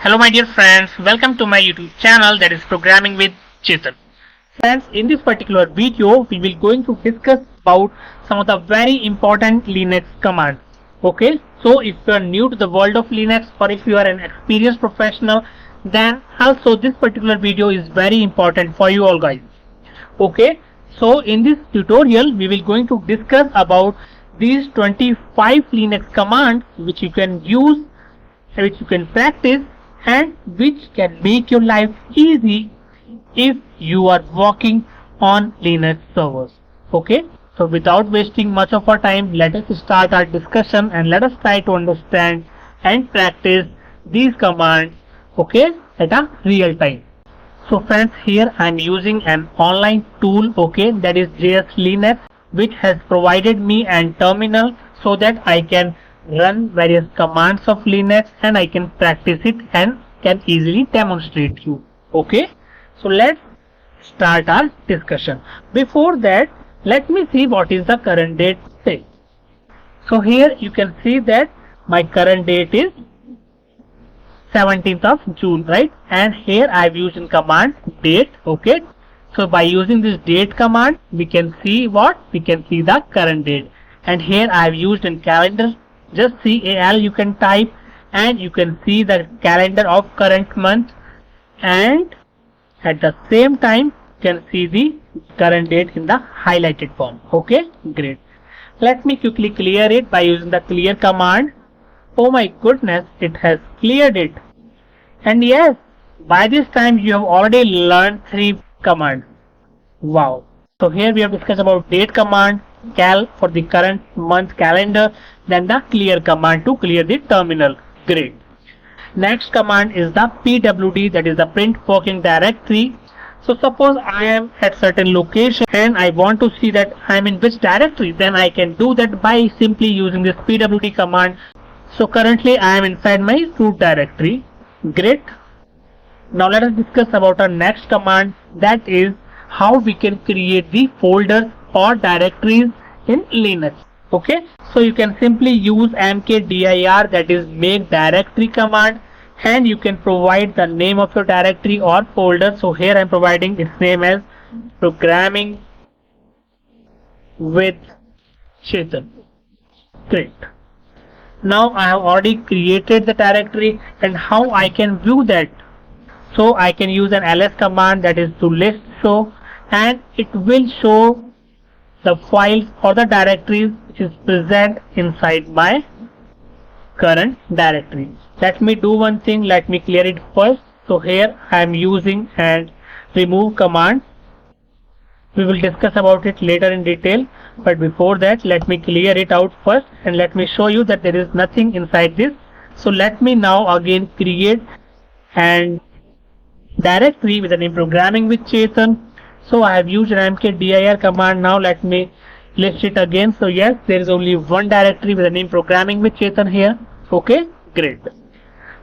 Hello my dear friends, welcome to my YouTube channel, that is Programming with Chetan. Friends, in this particular video we will going to discuss about some of the very important Linux commands. Okay, so if you are new to the world of Linux or if you are an experienced professional, then also this particular video is very important for you all guys. Okay, so in this tutorial we will going to discuss about these 25 Linux commands which you can use, which you can practice, and which can make your life easy if you are working on Linux servers. Okay, so without wasting much of our time, let us start our discussion and let us try to understand and practice these commands, okay, at a real time. So friends, here I am using an online tool, okay, that is JS Linux, which has provided me an terminal so that I can run various commands of Linux and I can practice it and can easily demonstrate you. Okay, so let's start our discussion. Before that, let me see what is the current date say. So here you can see that my current date is 17th of June, right? And here I have used in command date. Okay, so by using this date command we can see what? We can see the current date. And here I have used in calendar, just CAL you can type and you can see the calendar of current month, and at the same time you can see the current date in the highlighted form. Okay, great. Let me quickly clear it by using the clear command. Oh my goodness, it has cleared it. And yes, by this time you have already learned 3 commands. Wow. So here we have discussed about date command, cal for the current month calendar, then the clear command to clear the terminal. Great. Next command is the pwd, that is the print working directory. So suppose I am at certain location and I want to see that I am in which directory, then I can do that by simply using this pwd command. So currently I am inside my root directory. Great. Now let us discuss about our next command, that is how we can create the folders or directories in Linux. Okay, so you can simply use mkdir, that is make directory command, and you can provide the name of your directory or folder. So here I am providing its name as Programming with Chetan. Great. Now I have already created the directory, and how I can view that? So I can use an ls command, that is to list show, and it will show the files or the directories which is present inside my current directory. Let me do one thing, let me clear it first. So here I am using and remove command. We will discuss about it later in detail, but before that let me clear it out first and let me show you that there is nothing inside this. So let me now again create an directory with the name Programming with Chetan. So I have used an mkdir command. Now let me list it again. So yes, there is only one directory with the name Programming with Chetan here. Okay, great.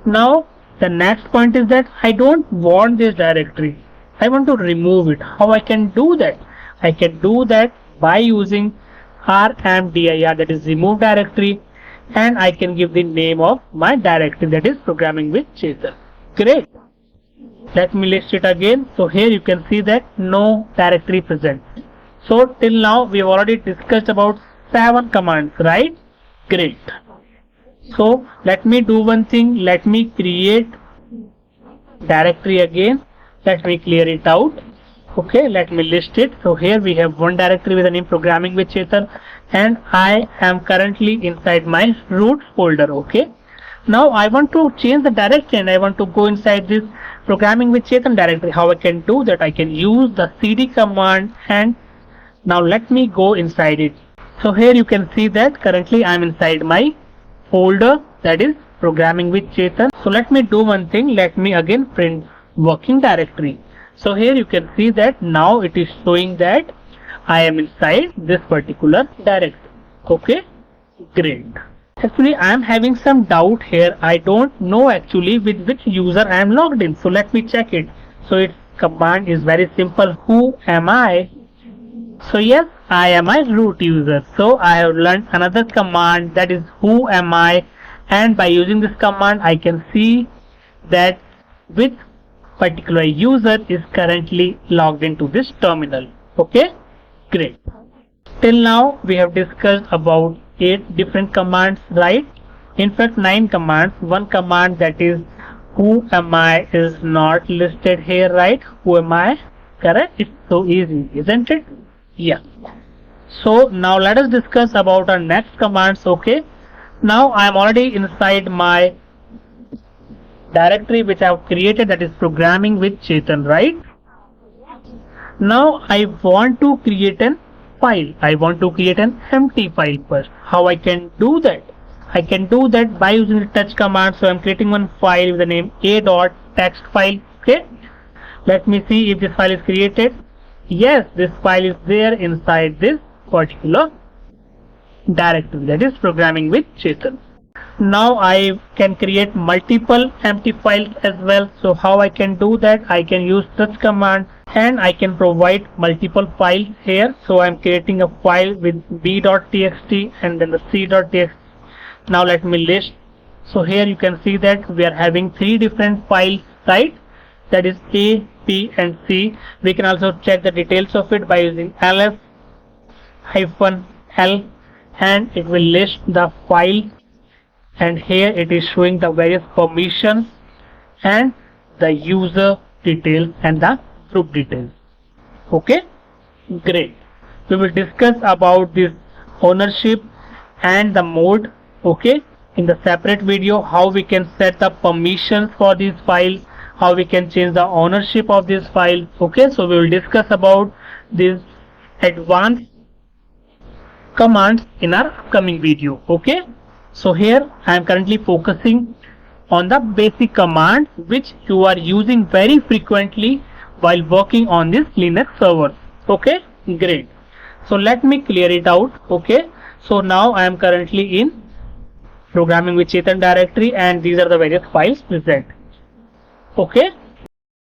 Now the next point is that I don't want this directory, I want to remove it. How I can do that? I can do that by using rmdir, that is remove directory, and I can give the name of my directory, that is Programming with Chetan. Great. Let me list it again. So here you can see that no directory present. So till now we have already discussed about 7 commands, right? Great. So let me do one thing, let me create directory again, let me clear it out. Okay, let me list it. So here we have one directory with the name Programming with Chetan, and I am currently inside my root folder. Okay, now I want to change the directory and I want to go inside this Programming with Chetan directory. How I can do that? I can use the cd command, and now let me go inside it. So here you can see that currently I am inside my folder, that is Programming with Chetan. So let me do one thing, let me again print working directory. So here you can see that now it is showing that I am inside this particular directory. Okay, great. Actually I am having some doubt here. I don't know actually with which user I am logged in. So let me check it. So its command is very simple, whoamI. So yes, I am a root user. So I have learned another command, that is whoamI, and by using this command I can see that which particular user is currently logged into this terminal. Okay, great. Till now we have discussed about 8 different commands, right? In fact 9 commands. One command, that is whoamI, is not listed here, right? WhoamI, correct? It's so easy, isn't it? Yeah. So now let us discuss about our next commands. Okay, now I am already inside my directory which I have created, that is programming with Chetan, right? Now I want to create an file. I want to create an empty file first. How I can do that? I can do that by using the touch command. So I am creating one file with the name a.text file. Okay, let me see if this file is created. Yes, this file is there inside this particular directory, that is programming with Chetan. Now I can create multiple empty files as well. So how I can do that? I can use touch command and I can provide multiple files here. So I am creating a file with b.txt and then the c.txt. Now let me list. So here you can see that we are having 3 different files, right? That is A, P and C. We can also check the details of it by using ls-l, and it will list the file, and here it is showing the various permissions and the user details and the group details. Okay, great. We will discuss about this ownership and the mode, okay, in the separate video, how we can set the permissions for these files, how we can change the ownership of this file. Okay, so we will discuss about these advanced commands in our upcoming video. Okay, so here I am currently focusing on the basic command which you are using very frequently while working on this Linux server. Okay, great. So let me clear it out. Okay, so now I am currently in programming with Chetan directory and these are the various files present. Okay,